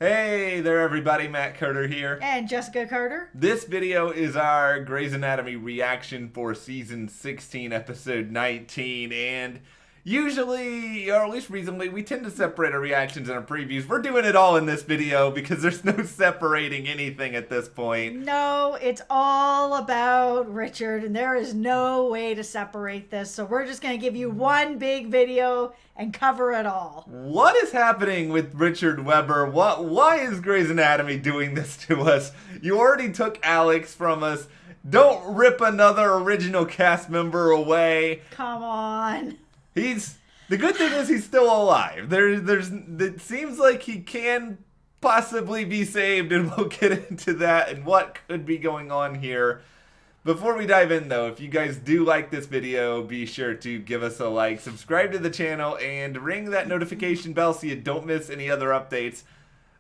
Hey there everybody, Matt Carter here. And Jessica Carter. This video is our Grey's Anatomy reaction for season 16, episode 19, and usually, or at least reasonably, we tend to separate our reactions and our previews. We're doing it all in this video because there's no separating anything at this point. No, it's all about Richard, and there is no way to separate this, so we're just going to give you one big video and cover it all. What is happening with Richard Weber? Why is Grey's Anatomy doing this to us? You already took Alex from us. Don't rip another original cast member away. Come on. The good thing is he's still alive. It seems like he can possibly be saved, and we'll get into that and what could be going on here. Before we dive in though, if you guys do like this video, be sure to give us a like, subscribe to the channel, and ring that notification bell so you don't miss any other updates.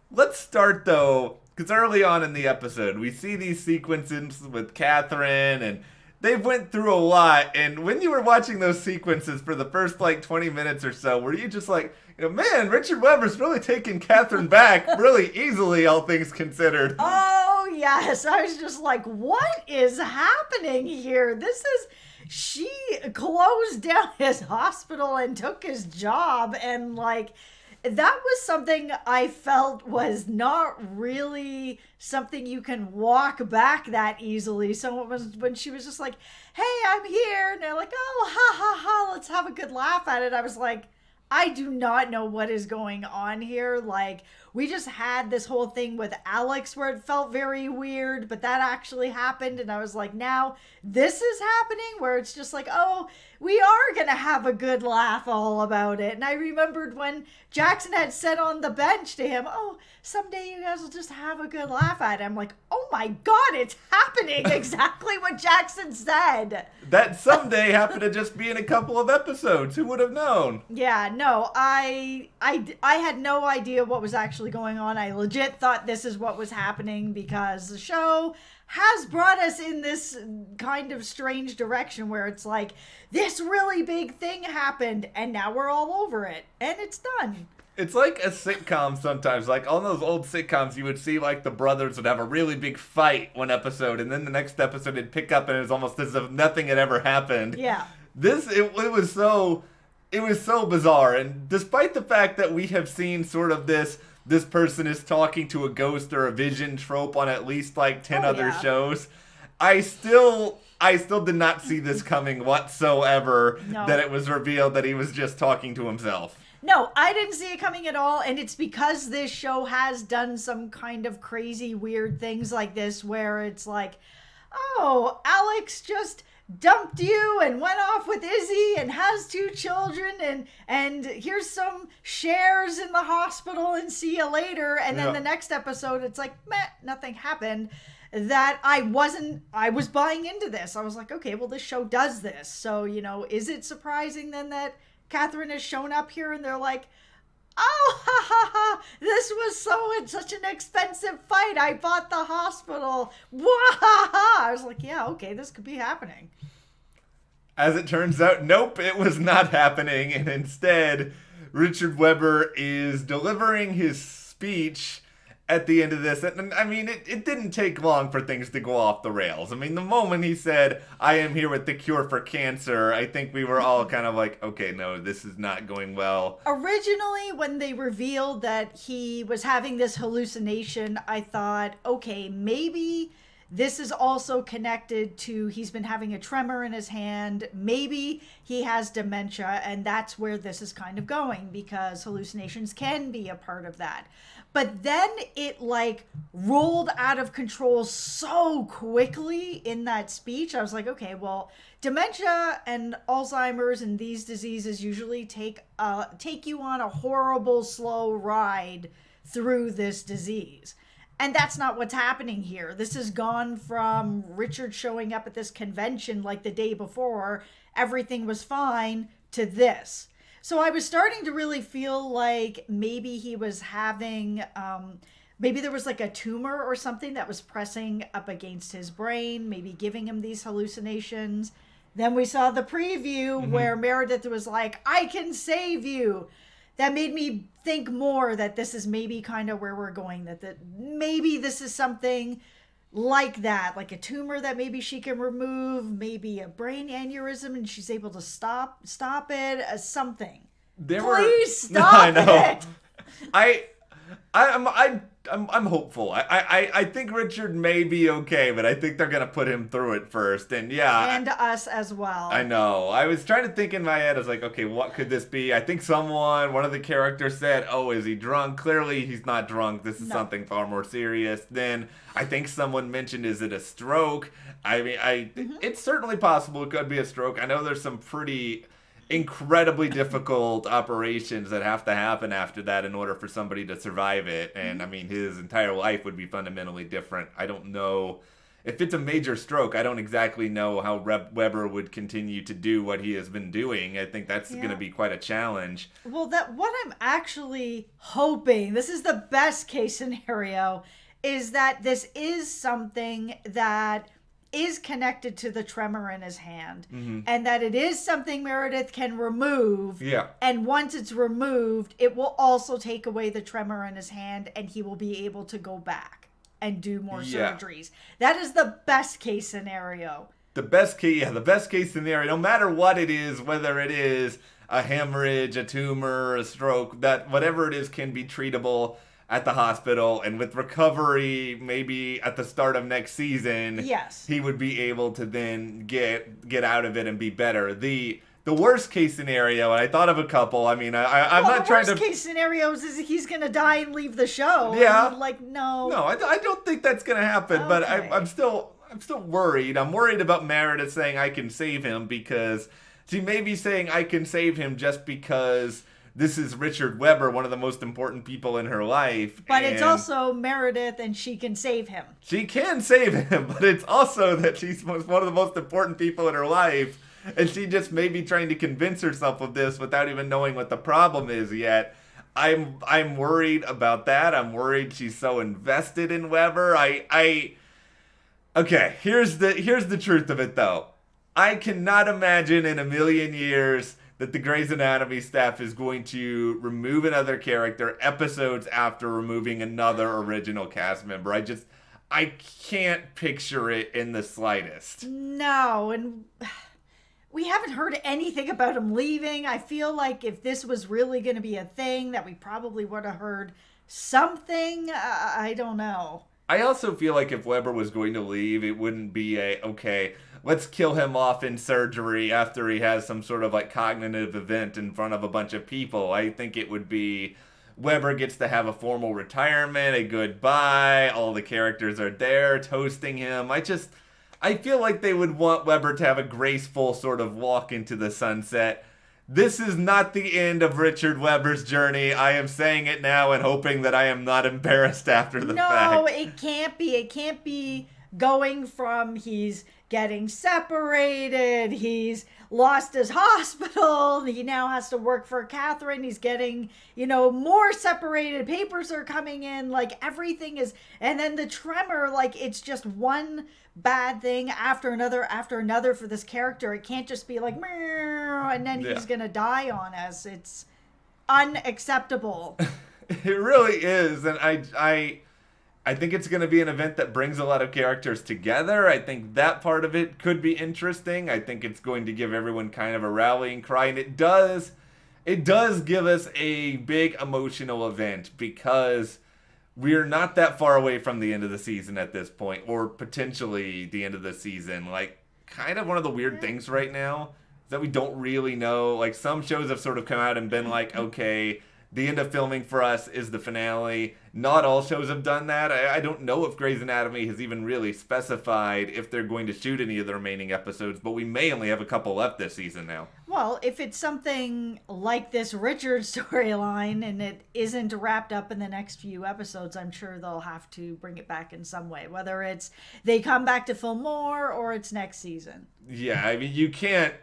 Let's start though, because early on in the episode, we see these sequences with Catherine, and they've went through a lot. And when you were watching those sequences for the first like 20 minutes or so, were you just like, man, Richard Weber's really taking Catherine back really easily, all things considered. Oh, yes. I was just like, what is happening here? She closed down his hospital and took his job, and like, that was something I felt was not really something you can walk back that easily. So it was when she was just like, hey, I'm here. And they're like, oh, ha, ha, ha, let's have a good laugh at it. I was like, I do not know what is going on here. Like, we just had this whole thing with Alex where it felt very weird, but that actually happened. And I was like, now this is happening where it's just like, oh, we are going to have a good laugh all about it. And I remembered when Jackson had said on the bench to him, oh, someday you guys will just have a good laugh at it. I'm like, oh my God, it's happening. Exactly what Jackson said. That someday happened to just be in a couple of episodes. Who would have known? Yeah, no, I had no idea what was actually going on. I legit thought this is what was happening because the show has brought us in this kind of strange direction where it's like, this really big thing happened and now we're all over it and it's done. It's like a sitcom sometimes. Like on those old sitcoms, you would see like the brothers would have a really big fight one episode, and then the next episode it'd pick up and it was almost as if nothing had ever happened. Yeah. It was so bizarre, and despite the fact that we have seen sort of this person is talking to a ghost or a vision trope on at least like 10 other shows, I still did not see this coming whatsoever. No. That it was revealed that he was just talking to himself. No, I didn't see it coming at all, and it's because this show has done some kind of crazy, weird things like this where it's like, oh, Alex just dumped you and went off with Izzy and has 2 children and here's some shares in the hospital and see you later. And then the next episode, it's like, meh, nothing happened. That I was buying into this. I was like, okay, well, this show does this. So, is it surprising then that Catherine has shown up here and they're like, oh, ha, ha, ha, this was such an expensive fight. I bought the hospital. Wah, ha, ha. I was like, yeah, okay, this could be happening. As it turns out, nope, it was not happening. And instead, Richard Weber is delivering his speech at the end of this. And I mean, it didn't take long for things to go off the rails. I mean, the moment he said, I am here with the cure for cancer, I think we were all kind of like, okay, no, this is not going well. Originally, when they revealed that he was having this hallucination, I thought, okay, maybe this is also connected to he's been having a tremor in his hand. Maybe he has dementia, and that's where this is kind of going because hallucinations can be a part of that. But then it like rolled out of control so quickly in that speech. I was like, okay, well, dementia and Alzheimer's and these diseases usually take you on a horrible, slow ride through this disease. And that's not what's happening here. This has gone from Richard showing up at this convention like the day before, everything was fine, to this. So I was starting to really feel like maybe he was having, maybe there was like a tumor or something that was pressing up against his brain, maybe giving him these hallucinations. Then we saw the preview where Meredith was like, I can save you. that made me think more that this is maybe kind of where we're going, that maybe this is something like that, like a tumor that maybe she can remove, maybe a brain aneurysm and she's able to stop it as something. Please stop it. I'm hopeful. I think Richard may be okay, but I think they're gonna put him through it first, and us as well. I know. I was trying to think in my head. I was like, okay, what could this be? I think one of the characters said, "Oh, is he drunk?" Clearly, he's not drunk. This is something far more serious. Then I think someone mentioned, "Is it a stroke?" I mean, it's certainly possible it could be a stroke. I know there's some pretty incredibly difficult operations that have to happen after that in order for somebody to survive it. And I mean, his entire life would be fundamentally different. I don't know if it's a major stroke. I don't exactly know how Weber would continue to do what he has been doing. I think that's going to be quite a challenge. Well, what I'm actually hoping, this is the best case scenario, is that this is something that is connected to the tremor in his hand, and that it is something Meredith can remove. Yeah. And once it's removed, it will also take away the tremor in his hand, and he will be able to go back and do more surgeries. That is the best case scenario. The best case scenario, no matter what it is, whether it is a hemorrhage, a tumor, a stroke, that whatever it is can be treatable at the hospital, and with recovery, maybe at the start of next season, he would be able to then get out of it and be better. The worst case scenario, and I thought of a couple. I mean, I'm not trying to. The worst case scenarios is he's gonna die and leave the show. Yeah. Like no. No, I don't think that's gonna happen. Okay. But I'm still worried. I'm worried about Meredith saying I can save him, because she may be saying I can save him just because this is Richard Weber, one of the most important people in her life. But it's also Meredith, and she can save him. She can save him, but it's also that she's one of the most important people in her life, and she just may be trying to convince herself of this without even knowing what the problem is yet. I'm worried about that. I'm worried she's so invested in Weber. Okay, here's the truth of it, though. I cannot imagine in a million years that the Grey's Anatomy staff is going to remove another character episodes after removing another original cast member. I can't picture it in the slightest. No, and we haven't heard anything about him leaving. I feel like if this was really going to be a thing, that we probably would have heard something. I don't know. I also feel like if Weber was going to leave, it wouldn't be okay, let's kill him off in surgery after he has some sort of like cognitive event in front of a bunch of people. I think it would be Weber gets to have a formal retirement, a goodbye, all the characters are there toasting him. I feel like they would want Weber to have a graceful sort of walk into the sunset. This is not the end of Richard Weber's journey. I am saying it now and hoping that I am not embarrassed after the fact. No, it can't be. It can't be going from he's getting separated, he's lost his hospital, he now has to work for Catherine, he's getting, more separated, papers are coming in, like everything is, and then the tremor, like it's just one bad thing after another for this character. It can't just be like, and then he's gonna die on us. It's unacceptable. It really is, and I think it's going to be an event that brings a lot of characters together. I think that part of it could be interesting. I think it's going to give everyone kind of a rallying cry, and it does give us a big emotional event, because we're not that far away from the end of the season at this point, or potentially the end of the season. Like, kind of one of the weird things right now is that we don't really know. Like, some shows have sort of come out and been like, okay, the end of filming for us is the finale. Not all shows have done that. I don't know if Grey's Anatomy has even really specified if they're going to shoot any of the remaining episodes, but we may only have a couple left this season now. Well, if it's something like this Richard storyline and it isn't wrapped up in the next few episodes, I'm sure they'll have to bring it back in some way, whether it's they come back to film more or it's next season. Yeah, I mean, you can't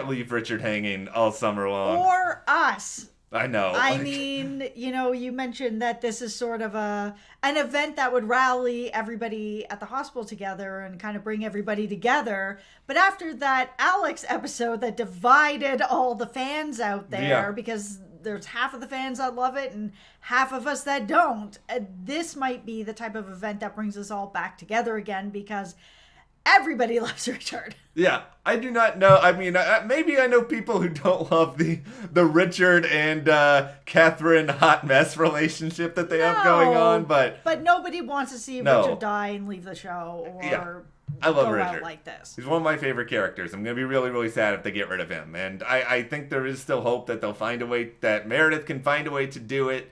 leave Richard hanging all summer long. Or us. I know. I mean, you mentioned that this is sort of an event that would rally everybody at the hospital together and kind of bring everybody together. But after that Alex episode that divided all the fans out there because, there's half of the fans that love it and half of us that don't. This might be the type of event that brings us all back together again because everybody loves Richard. Yeah, I do not know. I mean, maybe I know people who don't love the Richard and Catherine hot mess relationship that they have going on, but nobody wants to see Richard die and leave the show or I love go Richard. out like this. He's one of my favorite characters. I'm going to be really, really sad if they get rid of him. And I think there is still hope that they'll find a way, that Meredith can find a way to do it.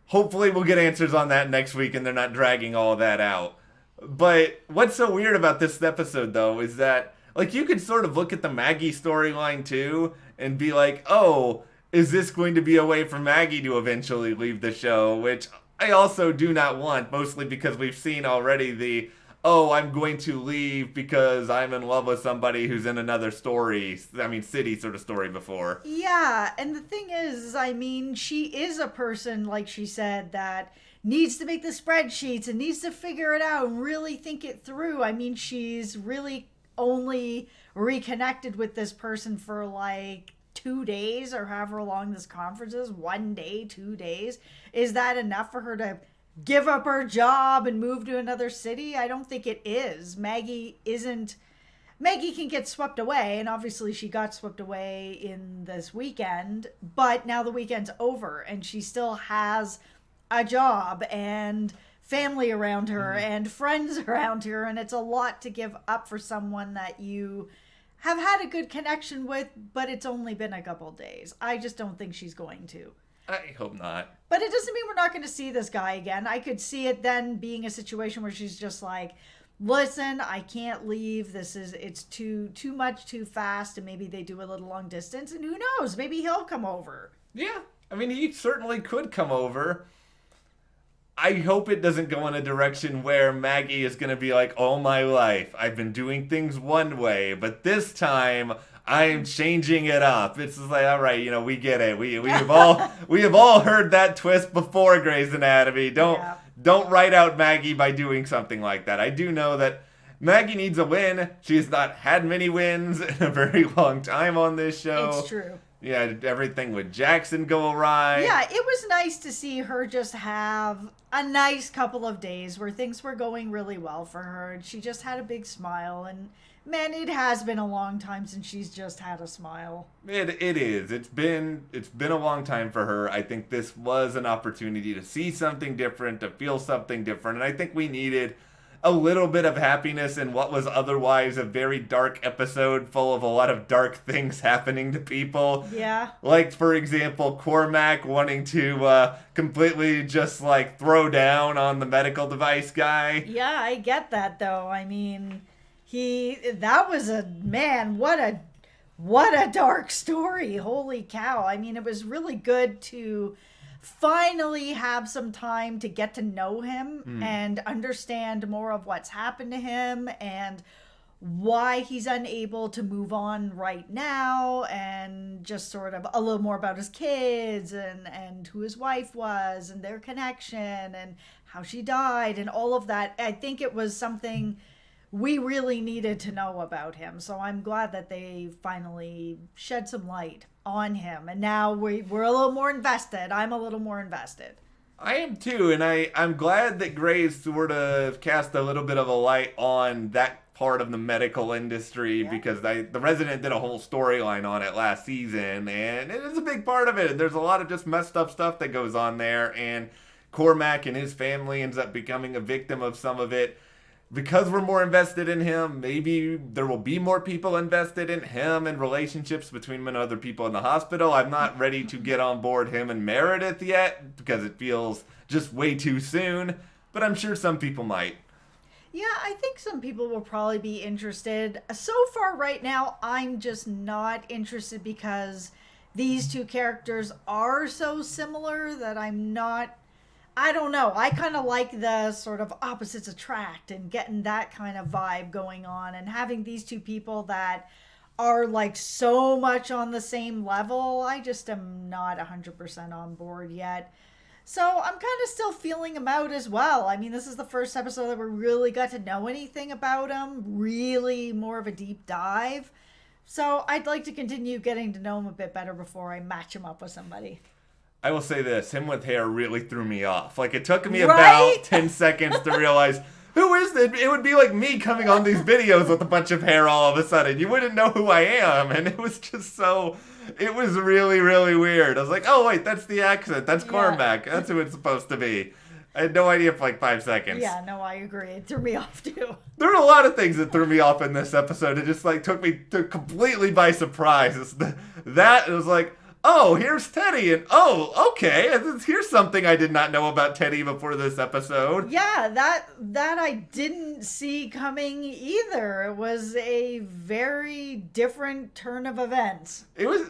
Hopefully we'll get answers on that next week and they're not dragging all that out. But what's so weird about this episode, though, is that, like, you could sort of look at the Maggie storyline, too, and be like, oh, is this going to be a way for Maggie to eventually leave the show? Which I also do not want, mostly because we've seen already the, oh, I'm going to leave because I'm in love with somebody who's in another city sort of story before. Yeah, and the thing is, I mean, she is a person, like she said, that needs to make the spreadsheets and needs to figure it out and really think it through. I mean, she's really only reconnected with this person for like 2 days or however long this conference is. 1 day, 2 days. Is that enough for her to give up her job and move to another city? I don't think it is. Maggie can get swept away, and obviously she got swept away in this weekend, but now the weekend's over and she still has a job and family around her and friends around her, and it's a lot to give up for someone that you have had a good connection with, but it's only been a couple days. I just don't think she's going to. I hope not. But it doesn't mean we're not going to see this guy again. I could see it then being a situation where she's just like, listen, I can't leave. It's too much too fast, and maybe they do a little long distance, and who knows, maybe he'll come over. Yeah, I mean, he certainly could come over. I hope it doesn't go in a direction where Maggie is going to be like, all my life, I've been doing things one way, but this time I'm changing it up. It's just like, all right, we get it. We have all heard that twist before, Grey's Anatomy. Don't write out Maggie by doing something like that. I do know that Maggie needs a win. She's not had many wins in a very long time on this show. It's true. Yeah, everything with Jackson go awry. Yeah, it was nice to see her just have a nice couple of days where things were going really well for her. And she just had a big smile. And man, it has been a long time since she's just had a smile. It is. It's been a long time for her. I think this was an opportunity to see something different, to feel something different. And I think we needed a little bit of happiness in what was otherwise a very dark episode full of a lot of dark things happening to people. Yeah. Like, for example, Cormac wanting to completely just, like, throw down on the medical device guy. Yeah, I get that, though. I mean, that was what a dark story. Holy cow. I mean, it was really good to finally have some time to get to know him and understand more of what's happened to him and why he's unable to move on right now, and just sort of a little more about his kids and who his wife was and their connection and how she died and all of that. I think it was something we really needed to know about him. So I'm glad that they finally shed some light on him. And now we're a little more invested. I'm a little more invested. I am too. And I'm glad that Grey's sort of cast a little bit of a light on that part of the medical industry, because The Resident did a whole storyline on it last season. And it is a big part of it. There's a lot of just messed up stuff that goes on there. And Cormac and his family ends up becoming a victim of some of it. Because we're more invested in him, maybe there will be more people invested in him and relationships between him and other people in the hospital. I'm not ready to get on board him and Meredith yet because it feels just way too soon, but I'm sure some people might. Yeah, I think some people will probably be interested. So far right now, I'm just not interested because these two characters are so similar that I don't know. I kind of like the sort of opposites attract and getting that kind of vibe going on, and having these two people that are like so much on the same level. I just am not 100% on board yet. So I'm kind of still feeling him out as well. I mean, this is the first episode that we really got to know anything about him, really more of a deep dive. So I'd like to continue getting to know him a bit better before I match him up with somebody. I will say this, him with hair really threw me off. Like, it took me Right? about 10 seconds to realize, who is this? It would be like me coming on these videos with a bunch of hair all of a sudden. You wouldn't know who I am. And it was just so, it was really, really weird. I was like, oh, wait, that's the accent. That's Cormac. That's who it's supposed to be. I had no idea for like 5 seconds. Yeah, no, I agree. It threw me off too. There were a lot of things that threw me off in this episode. It just like took me completely by surprise. It was like, oh, here's Teddy, and oh, okay, here's something I did not know about Teddy before this episode. Yeah, that I didn't see coming either. It was a very different turn of events.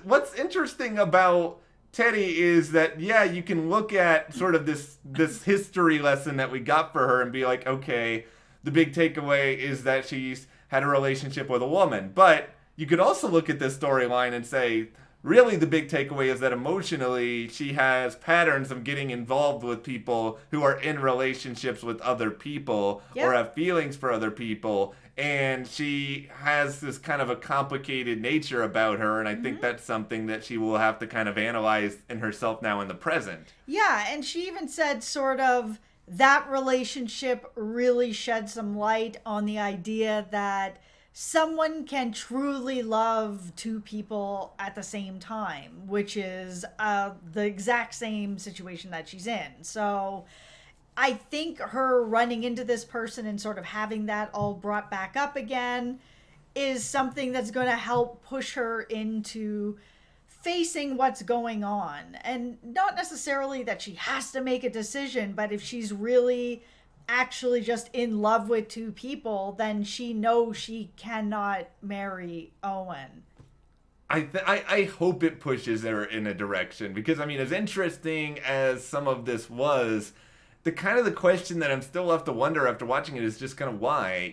What's interesting about Teddy is that, yeah, you can look at sort of this history lesson that we got for her and be like, okay, the big takeaway is that she's had a relationship with a woman. But you could also look at this storyline and say, really, the big takeaway is that emotionally, she has patterns of getting involved with people who are in relationships with other people or have feelings for other people. And she has this kind of a complicated nature about her. And I think that's something that she will have to kind of analyze in herself now in the present. Yeah, and she even said sort of that relationship really shed some light on the idea that someone can truly love two people at the same time, which is the exact same situation that she's in. So I think her running into this person and sort of having that all brought back up again is something that's going to help push her into facing what's going on. And not necessarily that she has to make a decision, but if she's really actually just in love with two people, then she knows she cannot marry Owen. I hope it pushes her in a direction, because I mean, as interesting as some of this was, the question that I'm still left to wonder after watching it is just kind of why,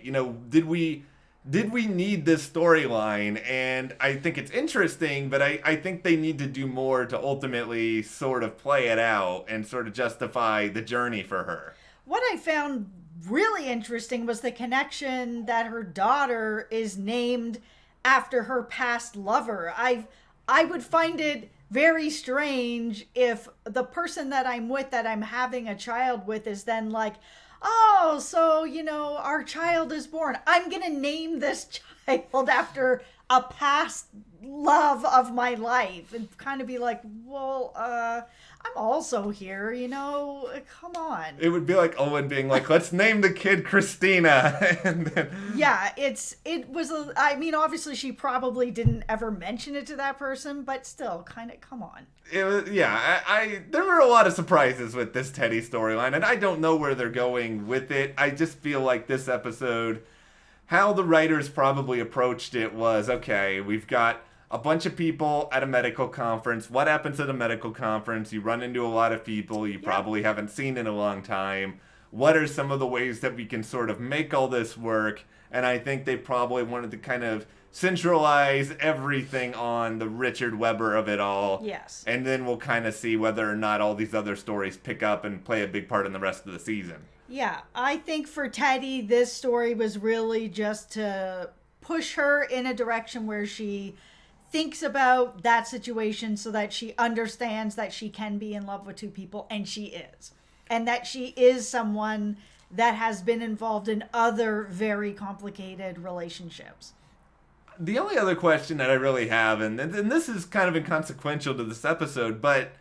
did we need this storyline? And I think it's interesting, but I think they need to do more to ultimately sort of play it out and sort of justify the journey for her. What I found really interesting was the connection that her daughter is named after her past lover. I would find it very strange if the person that I'm with, that I'm having a child with, is then like, oh, so, our child is born. I'm going to name this child after a past love of my life, and kind of be like, well, I'm also here, come on. It would be like Owen being like, let's name the kid Christina. And then... Yeah, obviously she probably didn't ever mention it to that person, but still, kind of, come on. There were a lot of surprises with this Teddy storyline, and I don't know where they're going with it. I just feel like this episode, how the writers probably approached it was, okay, we've got a bunch of people at a medical conference. What happens at a medical conference? You run into a lot of people you probably haven't seen in a long time. What are some of the ways that we can sort of make all this work? And I think they probably wanted to kind of centralize everything on the Richard Webber of it all. Yes. And then we'll kind of see whether or not all these other stories pick up and play a big part in the rest of the season. Yeah, I think for Teddy, this story was really just to push her in a direction where she thinks about that situation so that she understands that she can be in love with two people, and she is. And that she is someone that has been involved in other very complicated relationships. The only other question that I really have, and this is kind of inconsequential to this episode, but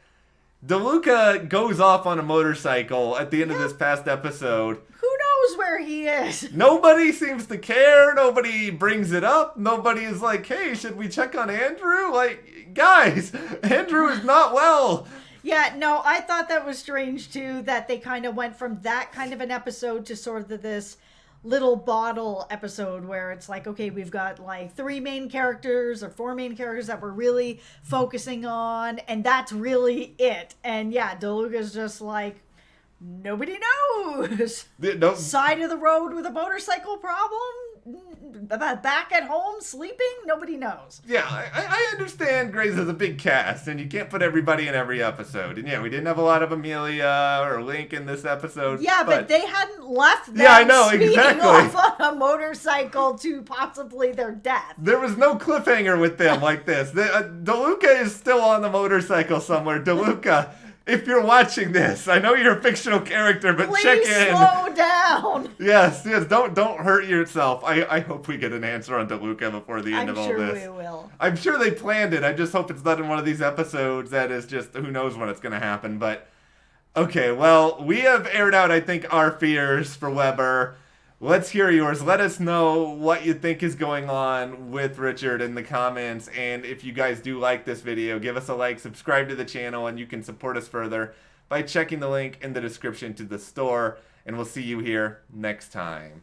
DeLuca goes off on a motorcycle at the end of this past episode. Who knows where he is? Nobody seems to care. Nobody brings it up. Nobody is like, hey, should we check on Andrew? Like, guys, Andrew is not well. Yeah, no, I thought that was strange too, that they kind of went from that kind of an episode to sort of this little bottle episode where it's like, okay, we've got like 3 main characters or 4 main characters that we're really focusing on, and that's really it. And yeah, DeLuca's just like, nobody knows. No. Side of the road with a motorcycle problem? Back at home sleeping? Nobody knows. Yeah, I understand Grey's has a big cast, and you can't put everybody in every episode. And yeah, we didn't have a lot of Amelia or Link in this episode. Yeah, but they hadn't left them I know, speeding exactly. off on a motorcycle to possibly their death. There was no cliffhanger with them like this. DeLuca is still on the motorcycle somewhere. DeLuca, if you're watching this, I know you're a fictional character, but Please check in. slow down. Yes, don't hurt yourself. I hope we get an answer on DeLuca before the end I'm of all sure this. we will. I'm sure they planned it. I just hope it's not in one of these episodes that is just, who knows when it's going to happen. But, okay, well, we have aired out, I think, our fears for Weber. Let's hear yours. Let us know what you think is going on with Richard in the comments. And if you guys do like this video, give us a like, subscribe to the channel, and you can support us further by checking the link in the description to the store. And we'll see you here next time.